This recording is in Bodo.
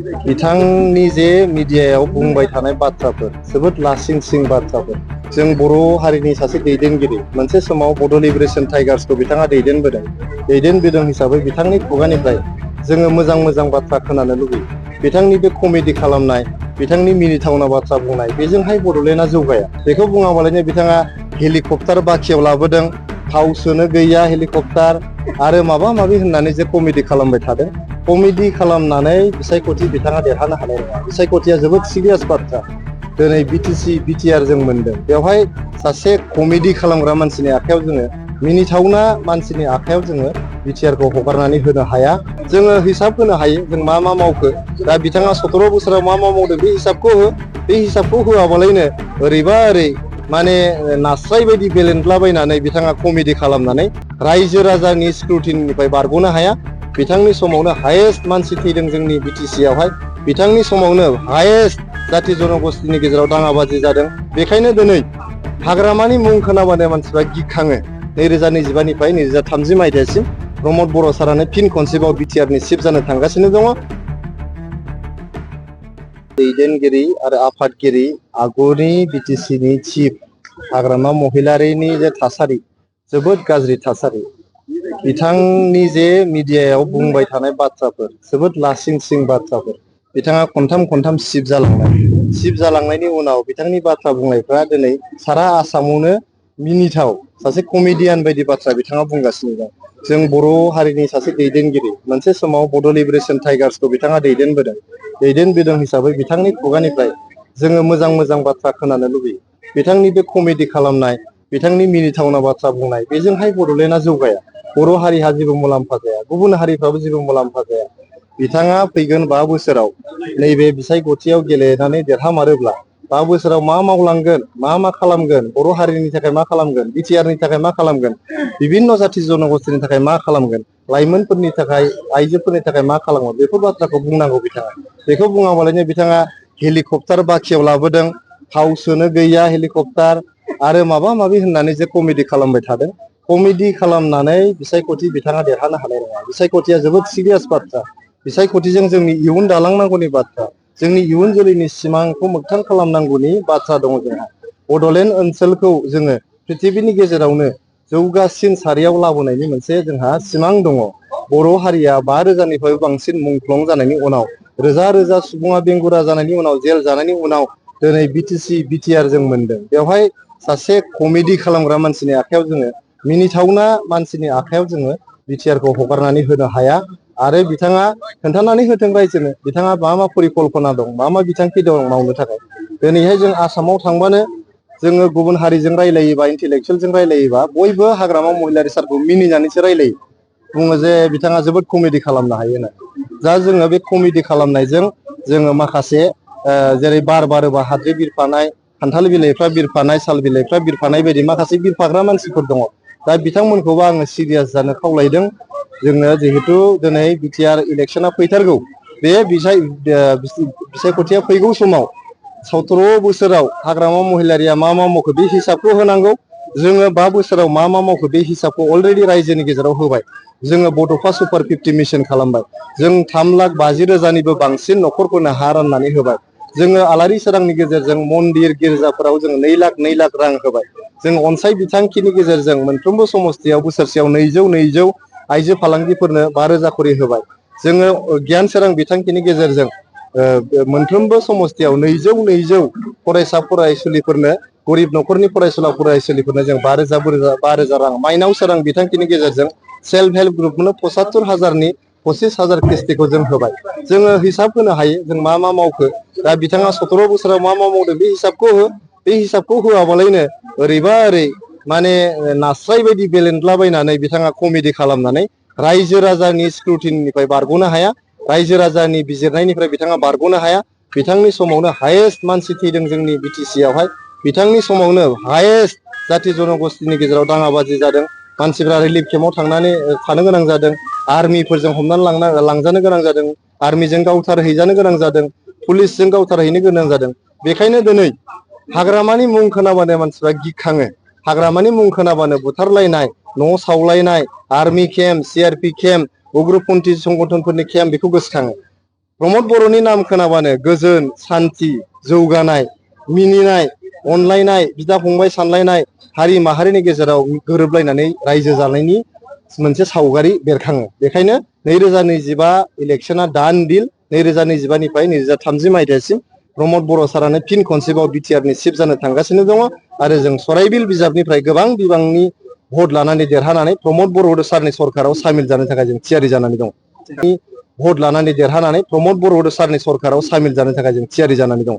बिथांनि जे मिडियायाव बुंबाय थानाय बाथ्राफोर जोबोद लासिंसिं बाथ्राफोर जों बर' हारिनि सासे दैदेनगिरि मोनसे समाव बड' लिबारेसन टाइगार्सखौ बिथाङा दैदेनबोदों हिसाबै बिथांनि खुगानिफ्राय जोङो मोजां मोजां बाथ्रा खोनानो लुबैयो। बिथांनि बे कमेडि खालामनाय बिथांनि मिनिथावना बाथ्रा बुंनाय बेजोंहाय बड'लेण्डआ जौगाया। बेखौ बुङाबालानो बिथाङा हेलिकप्टार बाखियाव लाबोदों, थाव सोनो गैया हेलिकप्टार आरो माबा माबि होननानै जे कमेडि खालामबाय थादों। कमेडि खालामनानै बिसायख'थि बिथाङा देरहानो हानाय नङा। बिसायख'थिया जोबोद सिरियास बाथ्रा। दिनै बिटिआर जों मोनदों। बेवहाय सासे कमेडि खालामग्रा मानसिनि आखायाव जोङो मिनिथावना मानसिनि आखायाव जोङो बिटिआरखौ हगारनानै होनो हाया। जोङो हिसाब होनो हायो जों मा मा मावखो। दा बिथाङा 17 बोसोराव मा मा मावदों बे हिसाबखौ हो। बे हिसाबखौ होआबालायनो ओरैबा ओरै माने नास्राय बायदि बेलेन्टलाबायनानै बिथाङा कमेडि खालामनानै रायजो राजानि स्क्रुटिनिनिफ्राय बारग'नो हाया। बिथांनि समावनो हायेस्ट मानसि थैदों जोंनि बिटिसियावहाय। बिथांनि समावनो हायेस्ट जाथि जनगोष्ठीनि गेजेराव दाङाबाजि जादों। बेखायनो दिनै हाग्रामानि मुं खोनाबानो मानसिफ्रा गिखाङो। 2025निफ्राय 2030 मायथाइसिम प्रमद बर' सारानो फिन खनसेबाव बिटिआरनि चिफ जानो थांगासिनो दङ। दैदेनगिरि आरो आफादगिरि आगुनि बिटिसिनि चिफ हाग्रामा महिलारिनि जे थासारि जोबोद गाज्रि थासारि। बिथांनि जे मिडियायाव बुंबाय थानाय बाथ्राफोर जोबोद लासिंसिं बाथ्राफोर। बिथाङा खनथाम चिफ जालांनायनि उनाव बिथांनि बाथ्रा बुंनायफ्रा दिनै सारा आसामावनो मिनिथाव। सासे कमेडियान बायदि बाथ्रा बिथाङा बुंगासिनो दं। जों बर' हारिनि सासे दैदेनगिरि मोनसे समाव बड' लिबारेसन टाइगार्सखौ बिथाङा दैदेनबोदों हिसाबै बिथांनि खुगानिफ्राय जोङो मोजां मोजां बाथ्रा खोनानो लुबैयो। बिथांनि बे कमेडि खालामनाय बिथांनि मिनिथावना बाथ्रा बुंनाय बेजोंहाय बड'लेण्डआ जौगाया। बर' हारिहा जेबो मुलाम्फा जाया, गुबुन हारिफ्राबो जेबो मुलाम्फा जाया। बिथाङा फैगोन 5 बोसोराव नैबे बिसायख'थियाव गेलेनानै देरहामारोब्ला 5 बोसोराव मा मावलांगोन, मा खालामगोन, बर' हारिनि थाखाय मा खालामगोन, बिटिआरनि थाखाय मा खालामगोन, बिभिन्न जाथि जनगोष्ठीनि थाखाय मा खालामगोन, लाइमोनफोरनि थाखाय, आइजोफोरनि थाखाय मा खालामगोन बेफोर बाथ्राखौ बुंनांगौ बिथाङा। बेखौ बुङाबालानो बिथाङा हेलिकप्टार बाखियाव लाबोदों, थाव सोनो गैया हेलिकप्टार आरो माबा माबि होननानै जे कमेडि खालामबाय थादों। कमेडि खालामनानै बिसायख'थि बिथाङा देरहानो हानाय नङा। बिसायख'थिया जोबोद सिरियास बाथ्रा। बिसायख'थिजों जोंनि इयुन दालांनांगौनि बाथ्रा, जोंनि इयुन जोलैनि सिमांखौ मोगथां खालामनांगौनि बाथ्रा दङ जोंहा। बड'लेण्ड ओनसोलखौ जोङो प्रिथिबिनि गेजेरावनो जौगासिन सारियाव लाबोनायनि मोनसे जोंहा सिमां दङ। बर' हारिया 5,000निफ्राय बांसिन मुंख्लं जानायनि उनाव, रोजा रोजा सुबुङा बेंगुरा जानायनि उनाव, जेल जानायनि उनाव दिनै बिटिआर जों मोनदों। बेवहाय सासे कमेडि खालामग्रा मानसिनि आखायाव जोङो मिनिथावना मानसिनि आखायाव जोङो बिटिआरखौ हगारनानै होनो हाया। आरो बिथाङा खोन्थानानै होथों रायजोनो बिथाङा मा परिकल्पना दं, मा बिथांखि दं मावनो थाखाय। दिनैहाय जों आसामाव थांबानो जोङो गुबुन हारिजों रायलायोबा, इन्टेलेक्सुयेलजों रायलायोबा बयबो हाग्रामा महिलारि सारखौ मिनिनानैसो रायलायो। बुङो जे बिथाङा जोबोद कमेडि खालामनो हायो होननानै। दा जोङो बे कमेडि खालामनायजों जोङो माखासे जेरै बार बारोबा हाद्रि बिरफानाय, खान्थाल बिलाइफ्रा बिरफानाय, साल बिलाइफ्रा बिरफानाय बायदि माखासे बिरफाग्रा मानसिफोर दङ। दा बिथांमोनखौबो आङो सिरियास जानो खावलायदों। जोङो जिहेथु दिनै बिटिआर इलेक्सना फैथारगौ। बे बिसायख'थिया फैगौ समाव 17 बोसोराव हाग्रामा महिलारिया मा मावखो बे हिसाबखौ होनांगौ। जोङो 5 बोसोराव मा मावखो बे हिसाबखौ अलरेडि रायजोनि गेजेराव होबाय। जोङो बड'फा सुपार 50 मिसन खालामबाय। जों 3,50,000निबो बांसिन न'खरफोरनो हा राननानै होबाय। जोङो आलारि सोरांनि गेजेरजों मन्दिर गिर्जाफोराव जोङो 2 लाख रां होबाय। जों अनसाय बिथांखिनि गेजेरजों मोनफ्रोमबो समस्थियाव बोसोरसेयाव 200 आइजो फालांगिफोरनो 5,000 खरि होबाय। जोङो गियान सोरां बिथांखिनि गेजेरजों मोनफ्रोमबो समस्थियाव 200 फरायसा फरायसुलिफोरनो, गरिब न'खरनि फरायसुला फरायसुलिफोरनो जों 5,000 रां, माइनाव सोरां बिथांखिनि गेजेरजों सेल्फ हेल्प ग्रुपनो 75,000नि 25,000 किस्तिखौ जों होबाय। जोङो हिसाब होनो हायो जों मा मावखो। दा बिथाङा 17 बोसोराव मा मावदों बे हिसाबखौ हो। बे हिसाबखौ होआबालायनो ओरैबा ओरै माने नास्राय बायदि बेलेन्टलाबायनानै बिथाङा कमेडि खालामनानै रायजो राजानि स्क्रुटिनिनिफ्राय बारग'नो हाया। रायजो राजानि बिजिरनायनिफ्राय बिथाङा बारग'नो हाया। बिथांनि समावनो हायेस्ट मानसि थैदों जोंनि बिटिसियावहाय। बिथांनि समावनो हायेस्ट जाथि जनगोष्ठीनि गेजेराव दाङाबाजि जादों। मानसिफ्रा रिलिफ केम्पआव थांनानै थानो गोनां जादों। आर्मिफोरजों हमनानै लांजानो गोनां जादों। आर्मिजों गावथारहैजानो गोनां जादों। पुलिसजों गावथारहैनो गोनां जादों। बेखायनो दिनै हाग्रामानि मुं खोनाबानो मानसिफ्रा गिखाङो। हाग्रामानि मुं खोनाबानो बुथारलायनाय, न' सावलायनाय, आर्मि केम्प, CRP केम्प, उग्रपन्थी संगठनफोरनि केम्प बेखौ गोसोखाङो। प्रमद बर'नि नाम खोनाबानो गोजोन, सान्थि, जौगानाय, मिनिनाय, अनलायनाय, बिदा फंबाय सानलायनाय, हारि माहारिनि गेजेराव गोरोबलायनानै रायजो जानायनि मोनसे सावगारि बेरखाङो। बेखायनो 2025 इलेक्सना डान डिल। 2025 निफ्राय 2030 मायथाइसिम प्रमद बर' सारानो फिन खनसेबाव बिटिआरनि चिफ जानो थांगासिनो दङ आरो जों सराइबिल बिजाबनिफ्राय गोबां बिबांनि भट लानानै देरहानानै प्रमद बर' सारनि सरकाराव सामिल जानो थाखाय जों थियारि जानानै दं। भट लानानै देरहानानै प्रमद बर' सारनि सरकाराव सामिल जानो थाखाय जों थियारि जानानै दं।